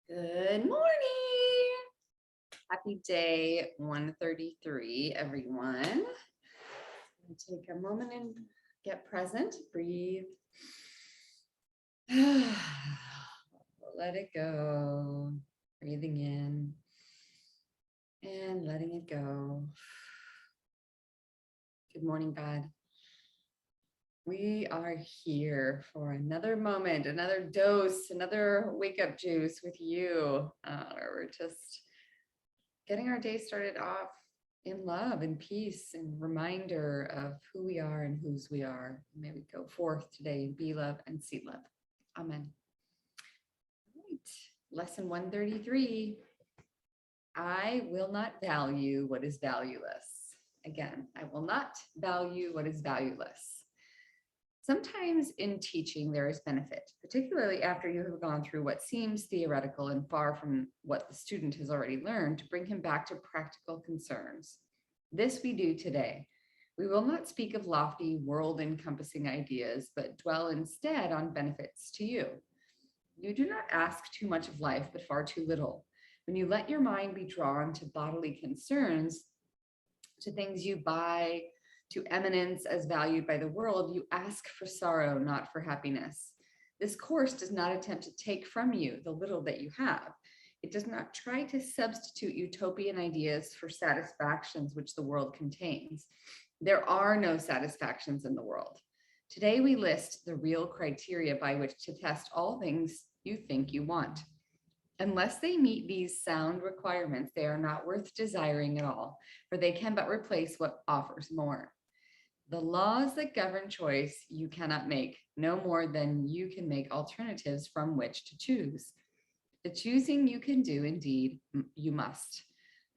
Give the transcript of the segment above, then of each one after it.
Good morning. Happy day 133, everyone. Take a moment and get present. Breathe. Let it go. Breathing in and letting it go. Good morning, God. We are here for another moment, another dose, another wake up juice with you. Where we're just getting our day started off in love and peace and reminder of who we are and whose we are. May we go forth today and be love and see love. Amen. All right. Lesson 133. I will not value what is valueless. Again, I will not value what is valueless. Sometimes in teaching, there is benefit, particularly after you have gone through what seems theoretical and far from what the student has already learned, to bring him back to practical concerns. This we do today. We will not speak of lofty, world-encompassing ideas, but dwell instead on benefits to you. You do not ask too much of life, but far too little. When you let your mind be drawn to bodily concerns, to things you buy, to eminence as valued by the world, you ask for sorrow, not for happiness. This course does not attempt to take from you the little that you have. It does not try to substitute utopian ideas for satisfactions which the world contains. There are no satisfactions in the world. Today we list the real criteria by which to test all things you think you want. Unless they meet these sound requirements, they are not worth desiring at all, for they can but replace what offers more. The laws that govern choice you cannot make, no more than you can make alternatives from which to choose. The choosing you can do, indeed, you must.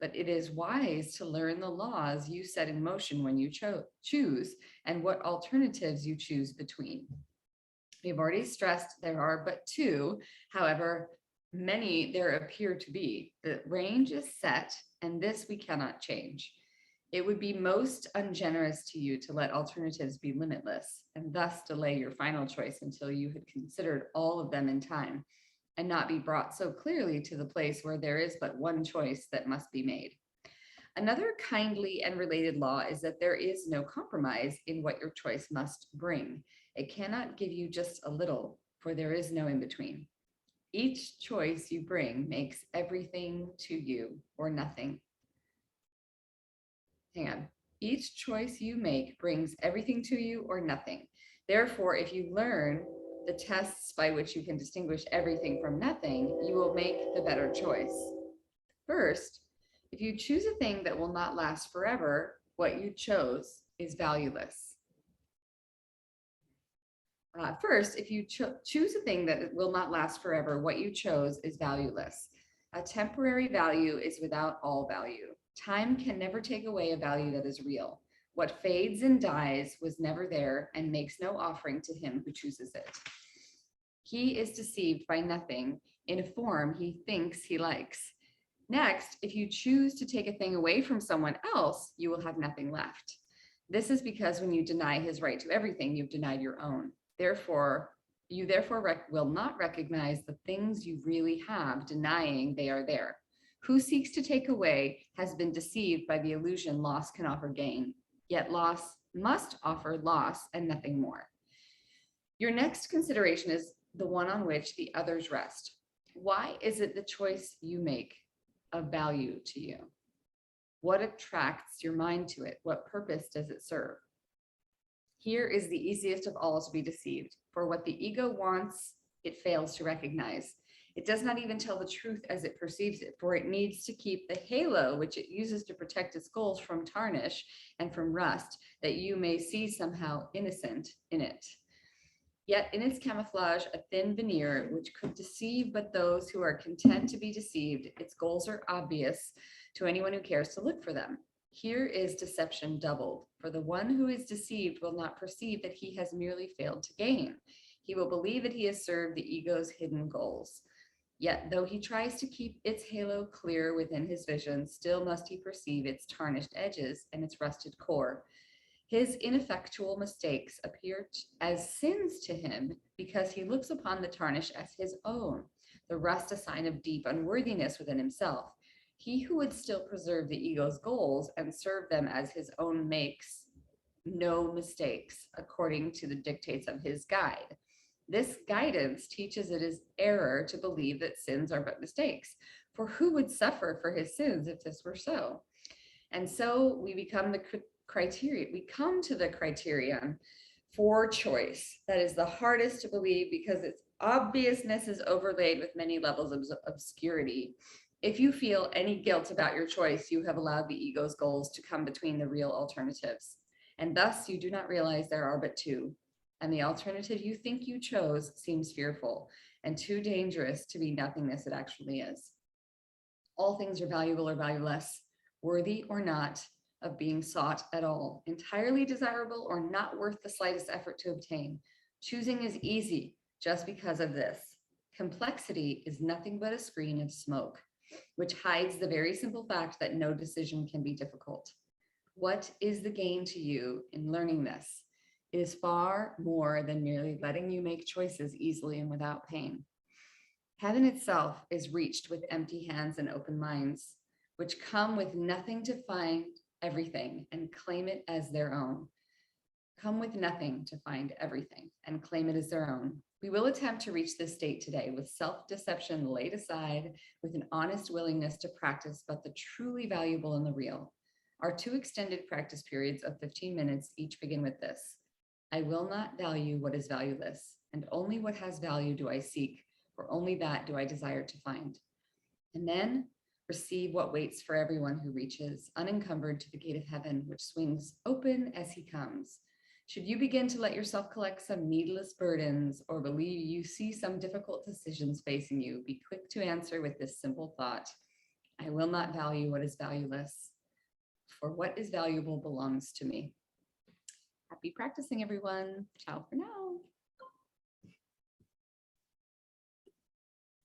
But it is wise to learn the laws you set in motion when you choose and what alternatives you choose between. We've already stressed there are but two, however many there appear to be. The range is set, and this we cannot change. It would be most ungenerous to you to let alternatives be limitless and thus delay your final choice until you had considered all of them in time and not be brought so clearly to the place where there is but one choice that must be made. Another kindly and related law is that there is no compromise in what your choice must bring. It cannot give you just a little, for there is no in between. Each choice you bring makes everything to you or nothing. Hang on. Each choice you make brings everything to you or nothing. Therefore, if you learn the tests by which you can distinguish everything from nothing, you will make the better choice. First, if you choose a thing that will not last forever, what you chose is valueless. First, if you choose a thing that will not last forever, what you chose is valueless. A temporary value is without all value. Time can never take away a value that is real. What fades and dies was never there and makes no offering to him who chooses it. He is deceived by nothing in a form he thinks he likes. Next, if you choose to take a thing away from someone else, you will have nothing left. This is because when you deny his right to everything, you've denied your own. You will not recognize the things you really have, denying they are there. Who seeks to take away has been deceived by the illusion loss can offer gain, yet loss must offer loss and nothing more. Your next consideration is the one on which the others rest. Why is it the choice you make of value to you? What attracts your mind to it? What purpose does it serve? Here is the easiest of all to be deceived, for what the ego wants, it fails to recognize. It does not even tell the truth as it perceives it, for it needs to keep the halo which it uses to protect its goals from tarnish and from rust, that you may see somehow innocent in it. Yet in its camouflage, a thin veneer which could deceive but those who are content to be deceived, its goals are obvious to anyone who cares to look for them. Here is deception doubled, for the one who is deceived will not perceive that he has merely failed to gain. He will believe that he has served the ego's hidden goals. Yet, though he tries to keep its halo clear within his vision, still must he perceive its tarnished edges and its rusted core. His ineffectual mistakes appear as sins to him because he looks upon the tarnish as his own. the rust a sign of deep unworthiness within himself. He who would still preserve the ego's goals and serve them as his own makes no mistakes according to the dictates of his guide. This guidance teaches it is error to believe that sins are but mistakes. For who would suffer for his sins if this were so? And so we become the criteria. We come to the criterion for choice that is the hardest to believe because its obviousness is overlaid with many levels of obscurity. If you feel any guilt about your choice, you have allowed the ego's goals to come between the real alternatives. And thus you do not realize there are but two. And the alternative you think you chose seems fearful and too dangerous to be nothingness it actually is. All things are valuable or valueless, worthy or not of being sought at all, entirely desirable or not worth the slightest effort to obtain. Choosing is easy just because of this. Complexity is nothing but a screen of smoke, which hides the very simple fact that no decision can be difficult. What is the gain to you in learning this? It is far more than merely letting you make choices easily and without pain. Heaven itself is reached with empty hands and open minds, which come with nothing to find everything and claim it as their own. Come with nothing to find everything and claim it as their own. We will attempt to reach this state today with self-deception laid aside, with an honest willingness to practice but the truly valuable and the real. Our 2 extended practice periods of 15 minutes each begin with this. I will not value what is valueless, and only what has value do I seek, for only that do I desire to find. And then receive what waits for everyone who reaches, unencumbered, to the gate of heaven, which swings open as he comes. Should you begin to let yourself collect some needless burdens or believe you see some difficult decisions facing you, be quick to answer with this simple thought. I will not value what is valueless, for what is valuable belongs to me. Happy practicing, everyone. Ciao for now.